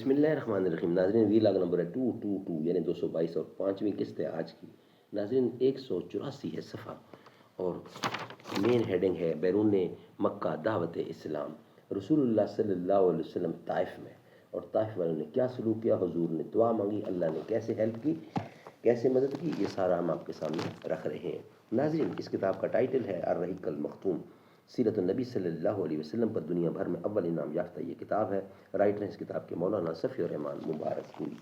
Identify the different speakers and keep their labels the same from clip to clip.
Speaker 1: بسم اللہ الرحمن الرحیم ناظرین، وی لاگ نمبر ہے 222 یعنی 222 اور پانچویں قسط ہے آج کی۔ ناظرین 184 ہے صفحہ اور مین ہیڈنگ ہے بیرون مکہ دعوت اسلام۔ رسول اللہ صلی اللہ علیہ وسلم طائف میں، اور طائف والوں نے کیا سلوک کیا، حضور نے دعا مانگی، اللہ نے کیسے ہیلپ کی، کیسے مدد کی، یہ سارا ہم آپ کے سامنے رکھ رہے ہیں۔ ناظرین اس کتاب کا ٹائٹل ہے الرحیق المختوم، سیرت النبی صلی اللہ علیہ وسلم پر دنیا بھر میں اول انعام یافتہ یہ کتاب ہے۔ رائٹر اس کتاب کے مولانا صفی الرحمان مبارک پوری۔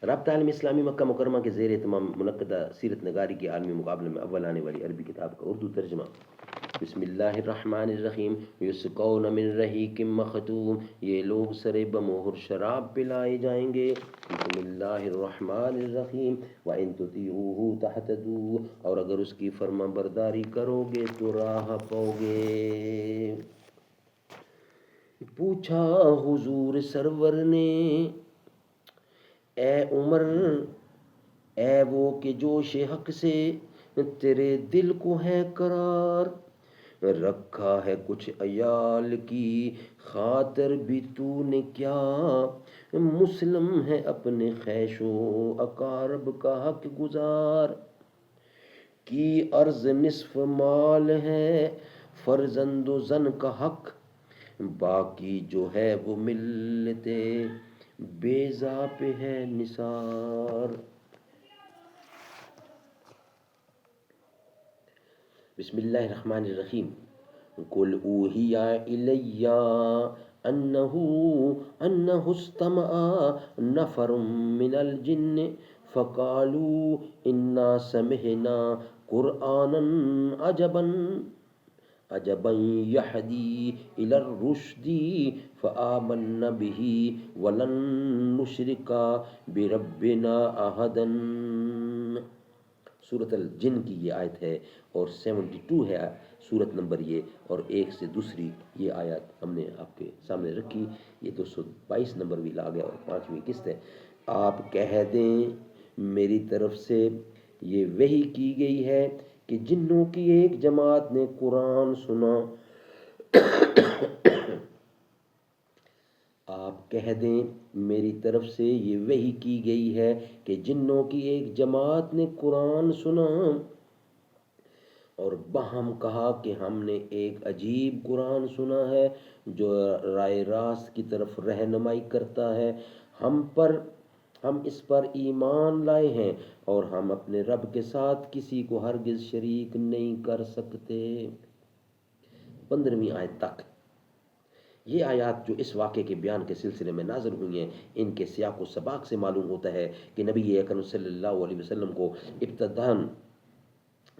Speaker 1: رابطہ عالم اسلامی مکہ مکرمہ کے زیر اہتمام منعقدہ سیرت نگاری کے عالمی مقابلے میں اول آنے والی عربی کتاب کا اردو ترجمہ۔ بسم اللہ الرحمن الرحیم۔ یسقون من رحیق مختوم، یہ لوگ سرے بمہر شراب پلائے جائیں گے۔ بسم اللہ الرحمن الرحیم۔ وَإِن تُطِيعُوهُ تَهْتَدُوا، اور اگر اس کی فرما برداری کرو گے تو راہ پاؤ گے۔ پوچھا حضور سرور نے، اے عمر، اے وہ کہ جوش حق سے تیرے دل کو ہے قرار، رکھا ہے کچھ عیال کی خاطر بھی تو نے کیا، مسلم ہے اپنے خیش و اقارب کا حق گزار، کی عرض نصف مال ہے فرزند و زن کا حق، باقی جو ہے وہ ملت بیضا پہ ہے نثار۔ بسم اللہ الرحمن الرحیم۔ قل اوحی الی انہ استمع نفر من الجن فقالوا انا سمعنا قرآنا عجبا یہدی الی الرشد فآمنا به ولن نشرک بربنا احدا۔ سورۃ الجن کی یہ آیت ہے اور 72 ہے سورت نمبر یہ، اور ایک سے دوسری یہ آیت ہم نے آپ کے سامنے رکھی۔ یہ 222 نمبر بھی لا گیا اور پانچویں قسط ہے۔ آپ کہہ دیں میری طرف سے یہ وحی کی گئی ہے کہ جنوں کی ایک جماعت نے قرآن سنا۔ آپ کہہ دیں میری طرف سے یہ وحی کی گئی ہے کہ جنوں کی ایک جماعت نے قرآن سنا اور باہم کہا کہ ہم نے ایک عجیب قرآن سنا ہے جو رائے راست کی طرف رہنمائی کرتا ہے، ہم اس پر ایمان لائے ہیں اور ہم اپنے رب کے ساتھ کسی کو ہرگز شریک نہیں کر سکتے۔ 15ویں آیت تک یہ آیات جو اس واقعے کے بیان کے سلسلے میں نازل ہوئی ہیں، ان کے سیاق و سباق سے معلوم ہوتا ہے کہ نبی اکرم صلی اللہ علیہ وسلم کو ابتداً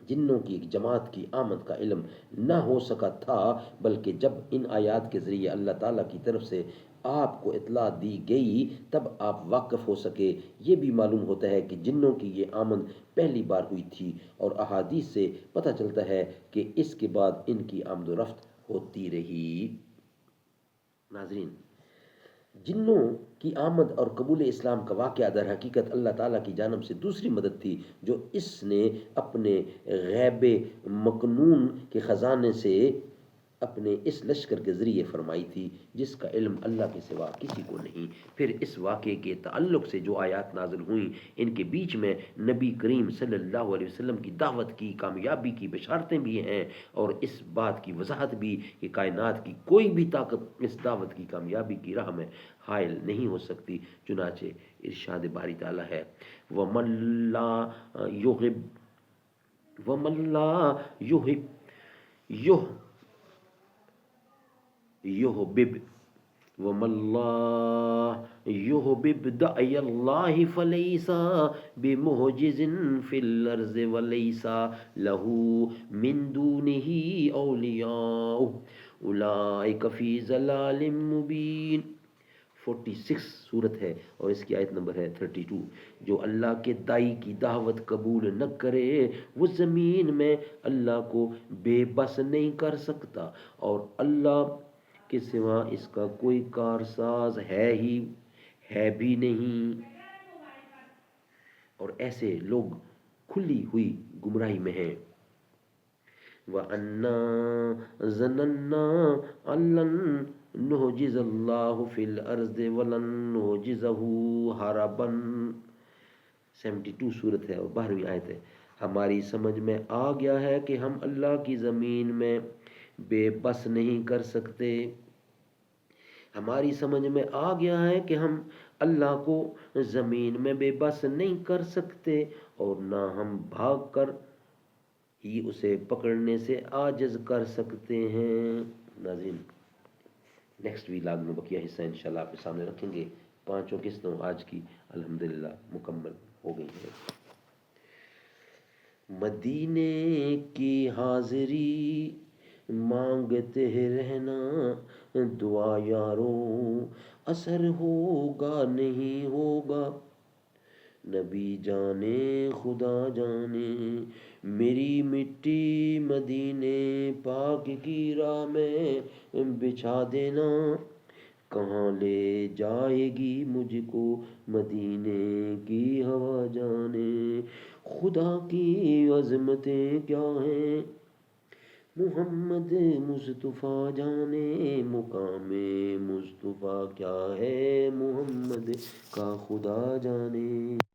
Speaker 1: جنوں کی ایک جماعت کی آمد کا علم نہ ہو سکا تھا، بلکہ جب ان آیات کے ذریعے اللہ تعالیٰ کی طرف سے آپ کو اطلاع دی گئی تب آپ واقف ہو سکے۔ یہ بھی معلوم ہوتا ہے کہ جنوں کی یہ آمد پہلی بار ہوئی تھی، اور احادیث سے پتہ چلتا ہے کہ اس کے بعد ان کی آمد و رفت ہوتی رہی۔ ناظرین جنوں کی آمد اور قبول اسلام کا واقعہ در حقیقت اللہ تعالیٰ کی جانب سے دوسری مدد تھی جو اس نے اپنے غیب مکنون کے خزانے سے اپنے اس لشکر کے ذریعے فرمائی تھی جس کا علم اللہ کے سوا کسی کو نہیں۔ پھر اس واقعے کے تعلق سے جو آیات نازل ہوئیں ان کے بیچ میں نبی کریم صلی اللہ علیہ وسلم کی دعوت کی کامیابی کی بشارتیں بھی ہیں، اور اس بات کی وضاحت بھی کہ کائنات کی کوئی بھی طاقت اس دعوت کی کامیابی کی راہ میں حائل نہیں ہو سکتی۔ چنانچہ ارشاد باری تعالیٰ ہے وَمَن لَا يُحْبِبْ دَاعِيَ اللَّهِ فَلَيْسَ بِمُعْجِزٍ فِي الْأَرْضِ وَلَيْسَ لَهُ مِن دُونِهِ أَوْلِيَاءُ أُولَٰئِكَ فِي ضَلَالٍ مُّبِينٍ۔ 46 صورت ہے اور اس کی آیت نمبر ہے 32۔ جو اللہ کے دائی کی دعوت قبول نہ کرے وہ زمین میں اللہ کو بے بس نہیں کر سکتا، اور اللہ کے سوا اس کا کوئی کارساز ہے بھی نہیں، اور ایسے لوگ کھلی ہوئی گمراہی میں ہیں۔ وَأَنَّا ظَنَنَّا أَن لَّن نعجز اللہ فی الارض ولن نعجزہ ہربن، 72 صورت ہے اور 12ویں آیت ہے۔ ہماری سمجھ میں آ گیا ہے کہ ہم اللہ کی زمین میں بے بس نہیں کر سکتے، ہماری سمجھ میں آ گیا ہے کہ ہم اللہ کو زمین میں بے بس نہیں کر سکتے اور نہ ہم بھاگ کر ہی اسے پکڑنے سے عاجز کر سکتے ہیں۔ ناظرین نیکسٹ ویلاگ میں بقیہ حصہ انشاءاللہ آپ کے سامنے رکھیں گے۔ 5 قسطوں آج کی الحمدللہ مکمل ہو گئی ہے۔ مدینے کی حاضری مانگتے رہنا دعا یاروں، اثر ہوگا نہیں ہوگا، نبی جانے خدا جانے، میری مٹی مدینے پاک کی راہ میں بچھا دینا، کہاں لے جائے گی مجھ کو مدینے کی ہوا جانے، خدا کی عظمتیں کیا ہیں محمد مصطفیٰ جانے، مقام مصطفیٰ کیا ہے محمد کا خدا جانے۔